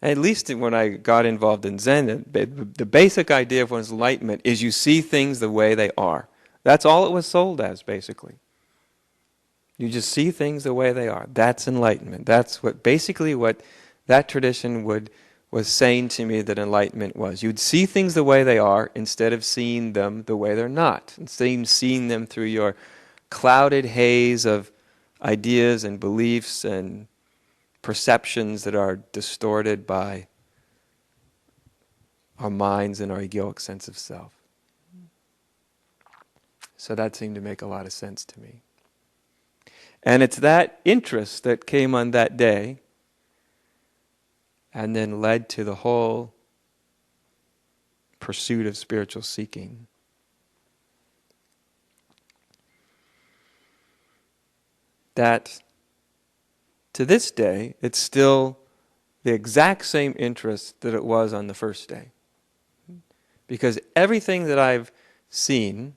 At least when I got involved in Zen, the basic idea of one's enlightenment is you see things the way they are. That's all it was sold as, basically. You just see things the way they are. That's enlightenment. That's basically what that tradition was saying to me that enlightenment was. You'd see things the way they are instead of seeing them the way they're not. Instead of seeing them through your clouded haze of ideas and beliefs and perceptions that are distorted by our minds and our egoic sense of self. So that seemed to make a lot of sense to me. And it's that interest that came on that day and then led to the whole pursuit of spiritual seeking. That to this day, it's still the exact same interest that it was on the first day. Because everything that I've seen,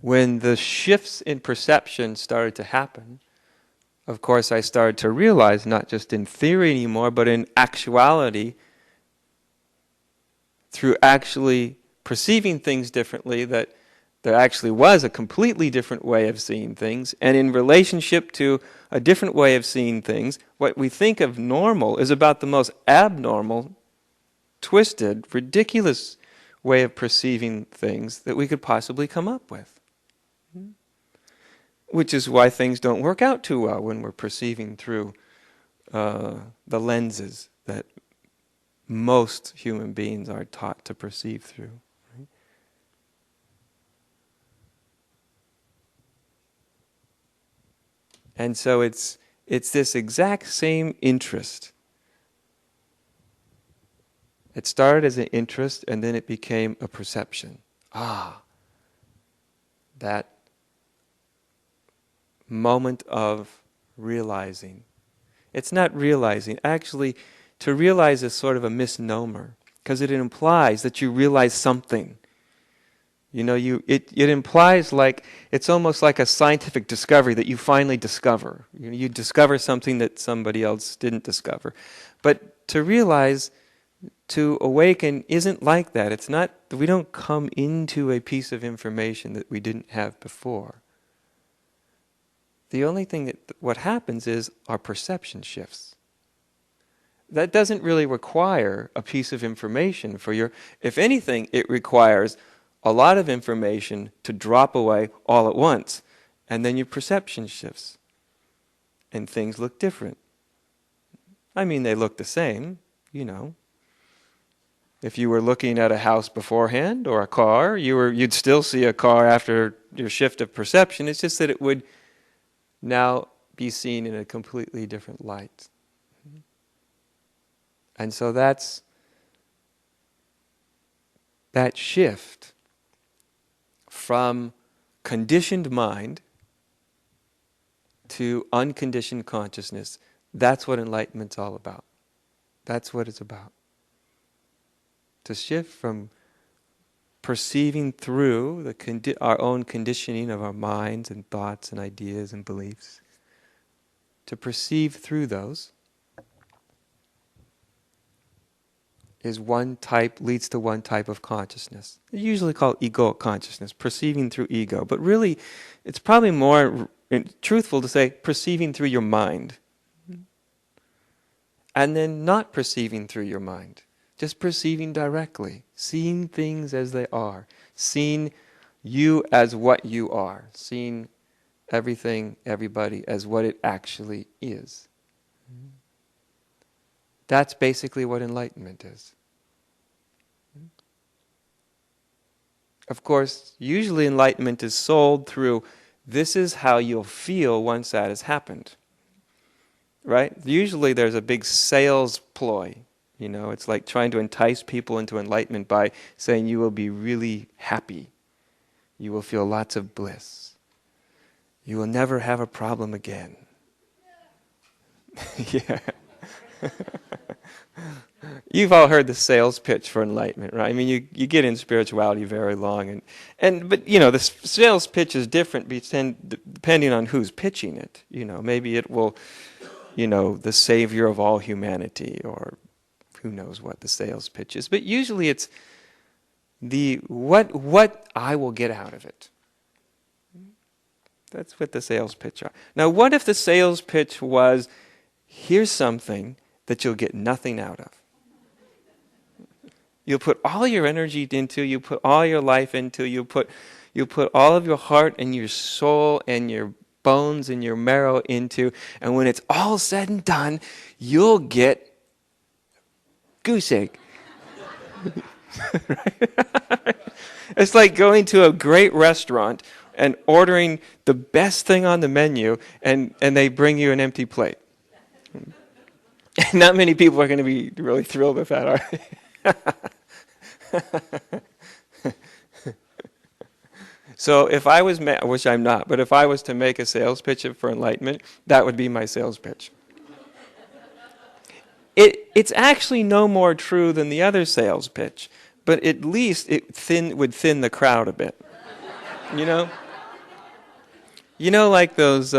when the shifts in perception started to happen, of course I started to realize, not just in theory anymore, but in actuality, through actually perceiving things differently, that there actually was a completely different way of seeing things, and in relationship to a different way of seeing things, what we think of normal is about the most abnormal, twisted, ridiculous way of perceiving things that we could possibly come up with. Which is why things don't work out too well when we're perceiving through the lenses that most human beings are taught to perceive through. Right? And so it's this exact same interest. It started as an interest and then it became a perception. That moment of realizing. It's not realizing. Actually, to realize is sort of a misnomer because it implies that you realize something. You know, it implies like, it's almost like a scientific discovery that you finally discover. You discover something that somebody else didn't discover. But to realize, to awaken isn't like that. It's not, we don't come into a piece of information that we didn't have before. The only thing what happens is our perception shifts. That doesn't really require a piece of information for your, if anything, it requires a lot of information to drop away all at once. And then your perception shifts. And things look different. I mean, they look the same, you know. If you were looking at a house beforehand or a car, you'd still see a car after your shift of perception. It's just that it would now be seen in a completely different light. And so that's that shift from conditioned mind to unconditioned consciousness. That's what enlightenment's all about. That's what it's about. To shift from perceiving through our own conditioning of our minds and thoughts and ideas and beliefs, to perceive through those leads to one type of consciousness. It's usually called egoic consciousness, perceiving through ego. But really, it's probably more truthful to say perceiving through your mind. And then not perceiving through your mind. Just perceiving directly, seeing things as they are, seeing you as what you are, seeing everything, everybody as what it actually is. That's basically what enlightenment is. Of course, usually enlightenment is sold through, this is how you'll feel once that has happened. Right? Usually there's a big sales ploy. You know, it's like trying to entice people into enlightenment by saying you will be really happy. You will feel lots of bliss. You will never have a problem again. Yeah. You've all heard the sales pitch for enlightenment, right? I mean, you get in spirituality very long, but you know, the sales pitch is different depending on who's pitching it. You know, maybe it will, you know, the savior of all humanity, or who knows what the sales pitch is, but usually it's the what I will get out of it. That's what the sales pitch are. Now, what if the sales pitch was, here's something that you'll get nothing out of? You'll put all your energy into, you put all your life into, you put all of your heart and your soul and your bones and your marrow into, and when it's all said and done, you'll get goose egg. Right? It's like going to a great restaurant and ordering the best thing on the menu, and they bring you an empty plate. Not many people are going to be really thrilled with that, are they? So if I was, which I'm not, but if I was to make a sales pitch for enlightenment, that would be my sales pitch. It's actually no more true than the other sales pitch, but at least it would thin the crowd a bit. You know? You know, like those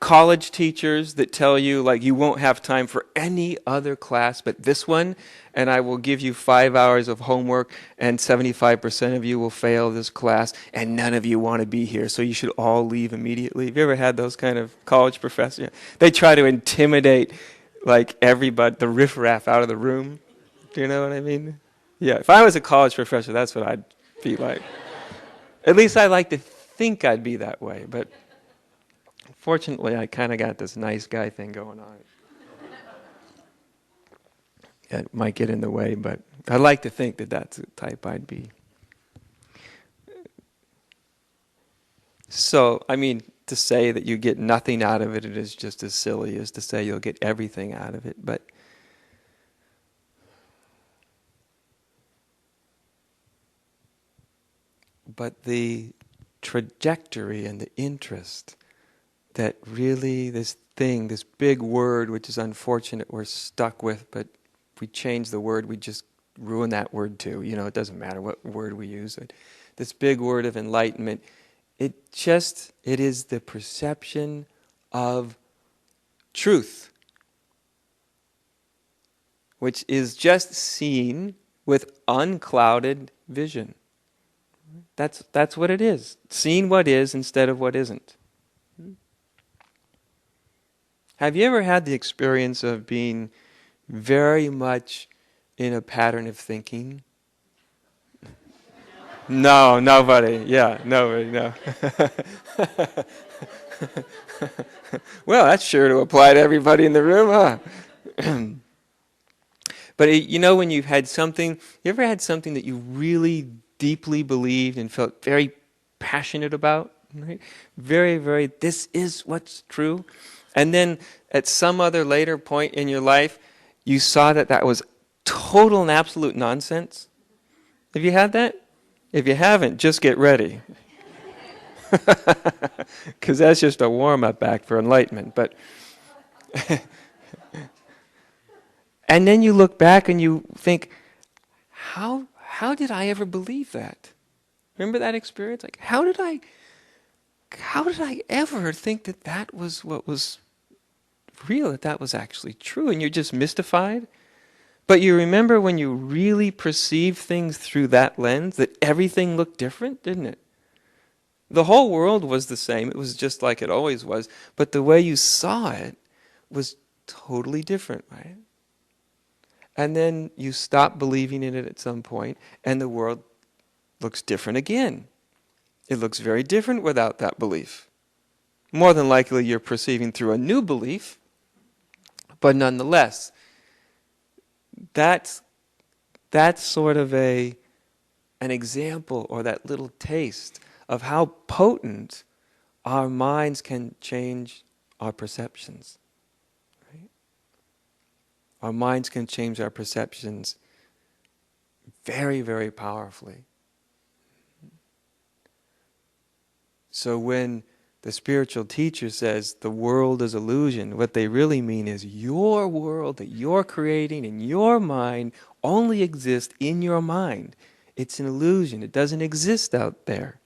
college teachers that tell you, like, you won't have time for any other class but this one, and I will give you 5 hours of homework, and 75% of you will fail this class, and none of you want to be here, so you should all leave immediately. Have you ever had those kind of college professors? They try to intimidate, like, everybody, the riffraff out of the room. Do you know what I mean? Yeah, if I was a college professor, that's what I'd be like. At least I like to think I'd be that way, but fortunately, I kind of got this nice guy thing going on. It might get in the way, but I like to think that that's the type I'd be. So, I mean, to say that you get nothing out of it is just as silly as to say you'll get everything out of it. But the trajectory and the interest that really this thing, this big word, which is unfortunate we're stuck with, but if we change the word, we just ruin that word too. You know, it doesn't matter what word we use. This big word of enlightenment, it is the perception of truth, which is just seen with unclouded vision. That's what it is. Seeing what is instead of what isn't. Have you ever had the experience of being very much in a pattern of thinking? No, nobody. Yeah, nobody, no. Well, that's sure to apply to everybody in the room, huh? But you know, when you've had something, you ever had something that you really deeply believed and felt very passionate about? Right? Very, very, this is what's true. And then at some other later point in your life, you saw that was total and absolute nonsense. Have you had that? If you haven't, just get ready. Because that's just a warm-up act for enlightenment. But and then you look back and you think, how did I ever believe that? Remember that experience? Like, how did I ever think that was what was real, that was actually true? And you're just mystified. But you remember when you really perceived things through that lens, that everything looked different, didn't it? The whole world was the same. It was just like it always was. But the way you saw it was totally different, right? And then you stop believing in it at some point, and the world looks different again. It looks very different without that belief. More than likely you're perceiving through a new belief, but nonetheless, that's sort of an example, or that little taste of how potent our minds can change our perceptions. Right? Our minds can change our perceptions very, very powerfully. So when the spiritual teacher says the world is illusion, what they really mean is your world that you're creating in your mind only exists in your mind. It's an illusion. It doesn't exist out there.